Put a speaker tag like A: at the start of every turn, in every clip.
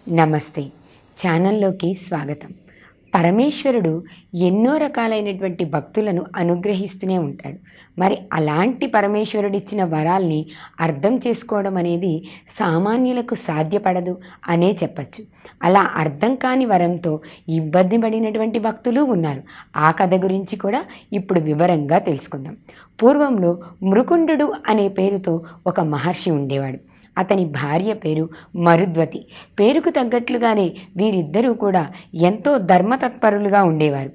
A: నమస్తే. ఛానల్లోకి స్వాగతం. పరమేశ్వరుడు ఎన్నో రకాలైనటువంటి భక్తులను అనుగ్రహిస్తూనే ఉంటాడు. మరి అలాంటి పరమేశ్వరుడిచ్చిన వరాల్ని అర్థం చేసుకోవడం అనేది సామాన్యులకు సాధ్యపడదు అనే చెప్పచ్చు. అలా అర్థం కాని వరంతో ఇబ్బంది పడినటువంటి భక్తులు ఉన్నారు. ఆ కథ గురించి కూడా ఇప్పుడు వివరంగా తెలుసుకుందాం. పూర్వంలో మృకుండు అనే పేరుతో ఒక మహర్షి ఉండేవాడు. అతని భార్య పేరు మరుద్వతి. పేరుకు తగ్గట్లుగానే వీరిద్దరూ కూడా ఎంతో ధర్మతత్పరులుగా ఉండేవారు.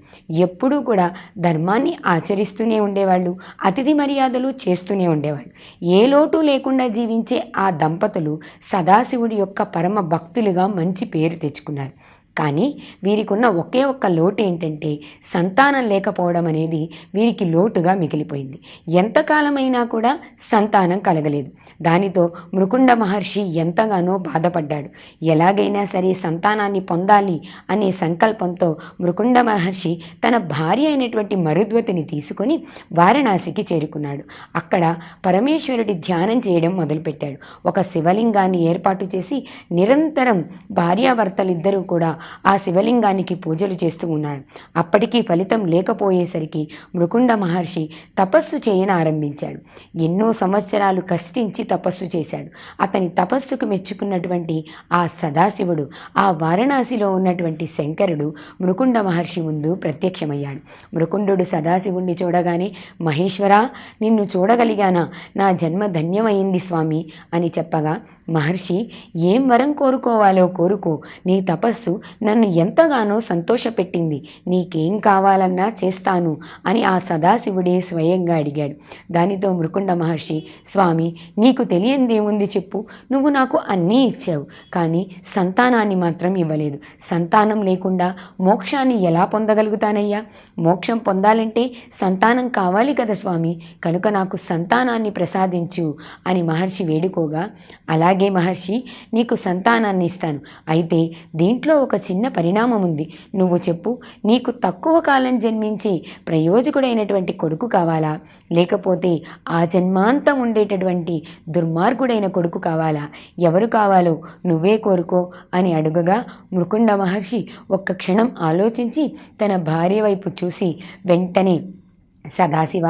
A: ఎప్పుడూ కూడా ధర్మాన్ని ఆచరిస్తూనే ఉండేవాళ్ళు, అతిథి మర్యాదలు చేస్తూనే ఉండేవాళ్ళు. ఏ లోటు లేకుండా జీవించే ఆ దంపతులు సదాశివుడి యొక్క పరమ భక్తులుగా మంచి పేరు తెచ్చుకున్నారు. కానీ వీరికి ఉన్న ఒకే ఒక్క లోటు ఏంటంటే సంతానం లేకపోవడం అనేది వీరికి లోటుగా మిగిలిపోయింది. ఎంతకాలమైనా కూడా సంతానం కలగలేదు. దానితో మృకుండ మహర్షి ఎంతగానో బాధపడ్డాడు. ఎలాగైనా సరే సంతానాన్ని పొందాలి అనే సంకల్పంతో మృకుండ మహర్షి తన భార్య అయినటువంటి మరుద్వతిని తీసుకొని వారణాసికి చేరుకున్నాడు. అక్కడ పరమేశ్వరుడి ధ్యానం చేయడం మొదలుపెట్టాడు. ఒక శివలింగాన్ని ఏర్పాటు చేసి నిరంతరం భార్యాభర్తలిద్దరూ కూడా ఆ శివలింగానికి పూజలు చేస్తూ ఉన్నారు. అప్పటికీ ఫలితం లేకపోయేసరికి మృకుండ మహర్షి తపస్సు ఆరంభించాడు. ఎన్నో సంవత్సరాలు కష్టించి తపస్సు చేశాడు. అతని తపస్సుకు మెచ్చుకున్నటువంటి ఆ సదాశివుడు, ఆ వారణాసిలో ఉన్నటువంటి శంకరుడు మృకుండ మహర్షి ముందు ప్రత్యక్షమయ్యాడు. మృకుండు సదాశివుణ్ణి చూడగానే, మహేశ్వరా, నిన్ను చూడగలిగానా? నా జన్మ ధన్యమైంది స్వామి అని చెప్పగా, మహర్షి, ఏం వరం కోరుకోవాలో కోరుకో, నీ తపస్సు నన్ను ఎంతగానో సంతోషపెట్టింది, నీకేం కావాలన్నా చేస్తాను అని ఆ సదాశివుడే స్వయంగా అడిగాడు. దానితో మృకుండ మహర్షి, స్వామి, నీకు తెలియందేముంది చెప్పు, నువ్వు నాకు అన్నీ ఇచ్చావు, కానీ సంతానాన్ని మాత్రం ఇవ్వలేదు. సంతానం లేకుండా మోక్షాన్ని ఎలా పొందగలుగుతానయ్యా? మోక్షం పొందాలంటే సంతానం కావాలి కదా స్వామి, కనుక నాకు సంతానాన్ని ప్రసాదించు అని మహర్షి వేడుకోగా, అలాగే మహర్షి, నీకు సంతానాన్ని ఇస్తాను, అయితే దీంట్లో ఒక చిన్న పరిణామం ఉంది, నువ్వు చెప్పు, నీకు తక్కువ కాలం జన్మించి ప్రయోజకుడైనటువంటి కొడుకు కావాలా, లేకపోతే ఆ జన్మాంతం ఉండేటటువంటి దుర్మార్గుడైన కొడుకు కావాలా? ఎవరు కావాలో నువ్వే కోరుకో అని అడుగగా, మృకుండ మహర్షి ఒక్క క్షణం ఆలోచించి తన భార్య వైపు చూసి వెంటనే, సదాశివ,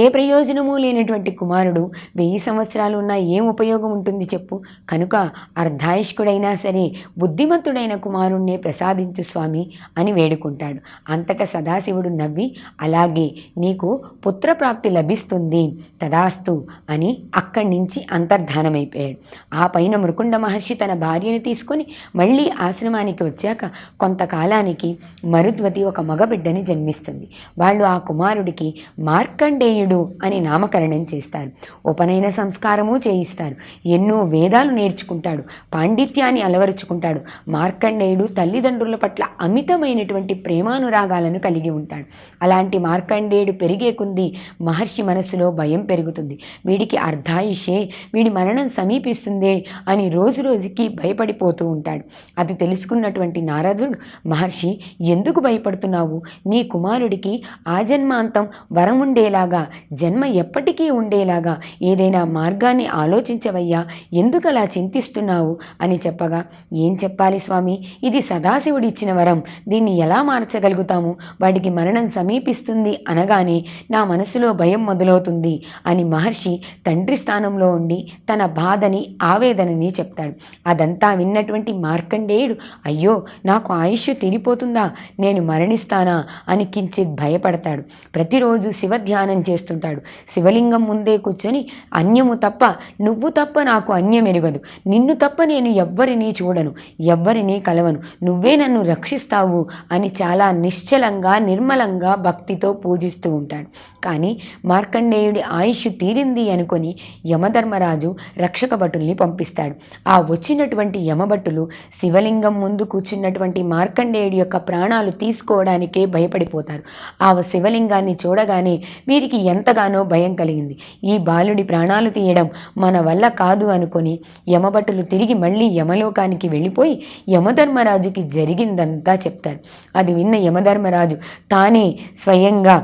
A: ఏ ప్రయోజనము లేనటువంటి కుమారుడు 1000 సంవత్సరాలు ఉన్నా ఏం ఉపయోగం ఉంటుంది చెప్పు, కనుక అర్ధాయుష్కుడైనా సరే బుద్ధిమంతుడైన కుమారుణ్ణే ప్రసాదించు స్వామి అని వేడుకుంటాడు. అంతటా సదాశివుడు నవ్వి, అలాగే నీకు పుత్రప్రాప్తి లభిస్తుంది, తదాస్తు అని అక్కడి నుంచి అంతర్ధానమైపోయాడు. ఆ పైన మృకుండ మహర్షి తన భార్యను తీసుకొని మళ్ళీ ఆశ్రమానికి వచ్చాక కొంతకాలానికి మరుద్వతి ఒక మగబిడ్డని జన్మిస్తుంది. వాళ్ళు ఆ కుమారుడికి మార్కండేయుడు అని నామకరణం చేస్తారు. ఉపనయన సంస్కారము చేయిస్తారు. ఎన్నో వేదాలు నేర్చుకుంటాడు, పాండిత్యాన్ని అలవరుచుకుంటాడు. మార్కండేయుడు తల్లిదండ్రుల పట్ల అమితమైనటువంటి ప్రేమానురాగాలను కలిగి ఉంటాడు. అలాంటి మార్కండేయుడు పెరిగే కొద్దీ మహర్షి మనసులో భయం పెరుగుతుంది. వీడికి అర్ధాయుషే, వీడి మరణం సమీపిస్తుందే అని రోజు రోజుకి భయపడిపోతూ ఉంటాడు. అది తెలుసుకున్నటువంటి నారదుడు, మహర్షి, ఎందుకు భయపడుతున్నావు? నీ కుమారుడికి ఆజన్మాంతం వరం ఉండేలాగా, జన్మ ఎప్పటికీ ఉండేలాగా ఏదైనా మార్గాన్ని ఆలోచించవయ్యా, ఎందుకలా చింతిస్తున్నావు అని చెప్పగా, ఏం చెప్పాలి స్వామి, ఇది సదాశివుడిచ్చిన వరం, దీన్ని ఎలా మార్చగలుగుతాము? వాడికి మరణం సమీపిస్తుంది అనగానే నా మనసులో భయం మొదలవుతుంది అని మహర్షి తండ్రి స్థానంలో ఉండి తన బాధని, ఆవేదనని చెప్తాడు. అదంతా విన్నటువంటి మార్కండేయుడు, అయ్యో, నాకు ఆయుష్ తీరిపోతుందా, నేను మరణిస్తానా అని కించిత్ భయపడతాడు. ప్రతిరోజు శివ ధ్యానం చేస్తుంటాడు. శివలింగం ముందే కూర్చొని, అన్యము తప్ప, నువ్వు తప్ప నాకు అన్యమెరుగదు, నిన్ను తప్ప నేను ఎవ్వరినీ చూడను, ఎవ్వరినీ కలవను, నువ్వే నన్ను రక్షిస్తావు అని చాలా నిశ్చలంగా, నిర్మలంగా భక్తితో పూజిస్తూ ఉంటాడు. కానీ మార్కండేయుడి ఆయుష్ తీరింది అనుకొని యమధర్మరాజు రక్షక భటుల్ని పంపిస్తాడు. ఆ వచ్చినటువంటి యమభటులు శివలింగం ముందు కూర్చున్నటువంటి మార్కండేయుడి యొక్క ప్రాణాలు తీసుకోవడానికే భయపడిపోతారు. ఆ శివలింగాన్ని చూడగానే వీరికి ఎంతగానో భయం కలిగింది. ఈ బాలుడి ప్రాణాలు తీయడం మన వల్ల కాదు అనుకొని యమభటులు తిరిగి మళ్ళీ యమలోకానికి వెళ్ళిపోయి యమధర్మరాజుకి జరిగిందంతా చెప్తారు. అది విన్న యమధర్మరాజు తానే స్వయంగా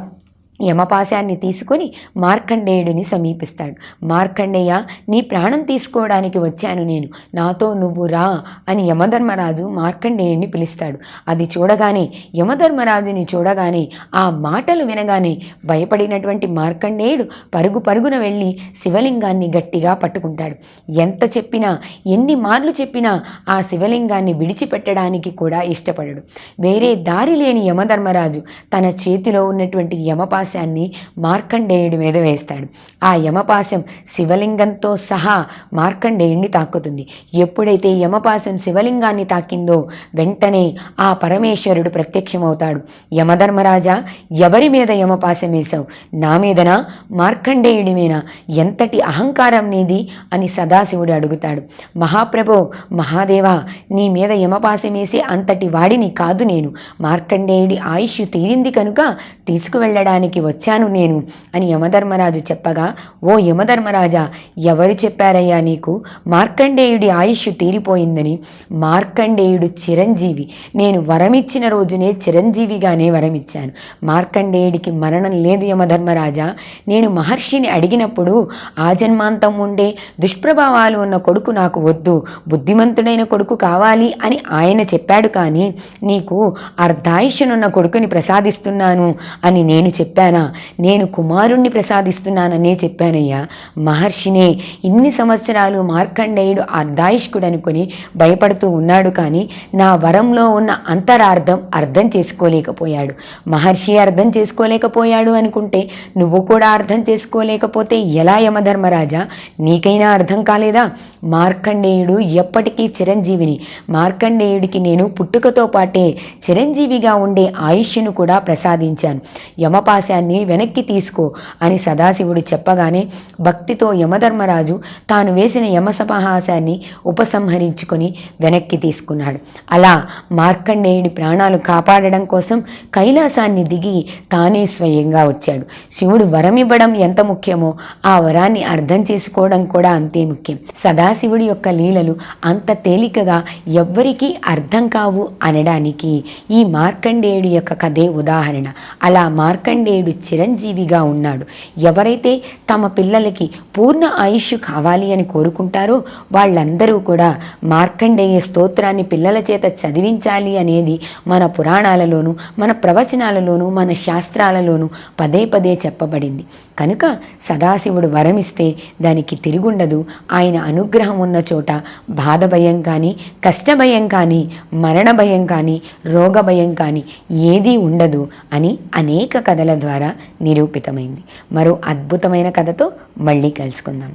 A: యమపాశాన్ని తీసుకొని మార్కండేయుడిని సమీపిస్తాడు. మార్కండేయ, నీ ప్రాణం తీసుకోవడానికి వచ్చాను నేను, నాతో నువ్వు రా అని యమధర్మరాజు మార్కండేయుడిని పిలుస్తాడు. అది చూడగానే, యమధర్మరాజుని చూడగానే, ఆ మాటలు వినగానే భయపడినటువంటి మార్కండేయుడు పరుగు పరుగున వెళ్ళి శివలింగాన్ని గట్టిగా పట్టుకుంటాడు. ఎంత చెప్పినా, ఎన్ని మార్లు చెప్పినా ఆ శివలింగాన్ని విడిచిపెట్టడానికి కూడా ఇష్టపడడు. వేరే దారి లేని యమధర్మరాజు తన చేతిలో ఉన్నటువంటి యమపాశాన్ని మార్కండేయుడి మీద వేస్తాడు. ఆ యమపాశం శివలింగంతో సహా మార్కండేయుడిని తాకుతుంది. ఎప్పుడైతే యమపాశం శివలింగాన్ని తాకిందో వెంటనే ఆ పరమేశ్వరుడు ప్రత్యక్షమవుతాడు. యమధర్మరాజా, ఎవరి మీద యమపాశం వేశావు? నా మీదనా, మార్కండేయుడి మీద? ఎంతటి అహంకారం నీది అని సదాశివుడు అడుగుతాడు. మహాప్రభో, మహాదేవా, నీ మీద యమపాశం వేసి అంతటి వాడిని కాదు నేను. మార్కండేయుడి ఆయుష్ తీరింది కనుక తీసుకువెళ్ళడానికి వచ్చాను నేను అని యమధర్మరాజు చెప్పగా, ఓ యమధర్మరాజా, ఎవరు చెప్పారయ్యా నీకు మార్కండేయుడి ఆయుష్ తీరిపోయిందని? మార్కండేయుడు చిరంజీవి. నేను వరమిచ్చిన రోజునే చిరంజీవిగానే వరమిచ్చాను. మార్కండేయుడికి మరణం లేదు యమధర్మరాజా. నేను మహర్షిని అడిగినప్పుడు ఆజన్మాంతం ఉండే దుష్ప్రభావాలు ఉన్న కొడుకు నాకు వద్దు, బుద్ధిమంతుడైన కొడుకు కావాలి అని ఆయన చెప్పాడు. కానీ నీకు అర్ధాయుష్నున్న కొడుకుని ప్రసాదిస్తున్నాను అని నేను చెప్పానా? నేను కుమారుణ్ణి ప్రసాదిస్తున్నాననే చెప్పానయ్యా. మహర్షినే ఇన్ని సంవత్సరాలు మార్కండేయుడు అర్ధాయుష్కుడు అనుకుని భయపడుతూ ఉన్నాడు. కానీ నా వరంలో ఉన్న అంతరార్థం అర్థం చేసుకోలేకపోయాడు. మహర్షి అర్థం చేసుకోలేకపోయాడు అనుకుంటే నువ్వు కూడా అర్థం చేసుకోలేకపోతే ఎలా యమధర్మరాజా? నీకైనా అర్థం కాలేదా? మార్కండేయుడు ఎప్పటికీ చిరంజీవిని. మార్కండేయుడికి నేను పుట్టుకతో పాటే చిరంజీవిగా ఉండే ఆయుష్ను కూడా ప్రసాదించాను. యమపాశాన్ని వెనక్కి తీసుకో అని సదాశివుడు చెప్పగానే భక్తితో యమధర్మరాజు తాను వేసిన యమసపహాసాన్ని ఉపసంహరించుకొని వెనక్కి తీసుకున్నాడు. అలా మార్కండేయుడి ప్రాణాలు కాపాడడం కోసం కైలాసాన్ని దిగి తానే స్వయంగా వచ్చాడు. శివుడు వరం ఇవ్వడం ఎంత ముఖ్యమో ఆ వరాన్ని అర్థం చేసుకోవడం కూడా అంతే ముఖ్యం. సదాశివుడి యొక్క లీలలు అంత తేలికగా ఎవ్వరికీ అర్థం కావు అనడానికి ఈ మార్కండేయుడి యొక్క కథే ఉదాహరణ. అలా మార్కండేయుడు చిరంజీవిగా ఉన్నాడు. ఎవరైతే తమ పిల్లలకి పూర్ణ ఆయుష్ కావాలి అని కోరుకుంటారో వాళ్ళందరూ కూడా మార్కండేయ స్తోత్రాన్ని పిల్లల చేత చదివించాలి అనేది మన పురాణాలలోనూ, మన ప్రవచనాలలోనూ, మన శాస్త్రాలలోనూ పదే పదే చెప్పబడింది. కనుక సదాశివుడు వరమిస్తే దానికి తిరుగుండదు. ఆయన అనుగ్రహం ఉన్న చోట బాధ భయం కానీ, కష్ట భయం కానీ, మరణ భయం కానీ, రోగ భయం కానీ ఏదీ ఉండదు అని అనేక కథల ద్వారా నిరూపితమైంది. మరో అద్భుతమైన కథతో మళ్ళీ కలుసుకుందాం.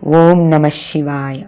A: ఓం నమః శివాయ.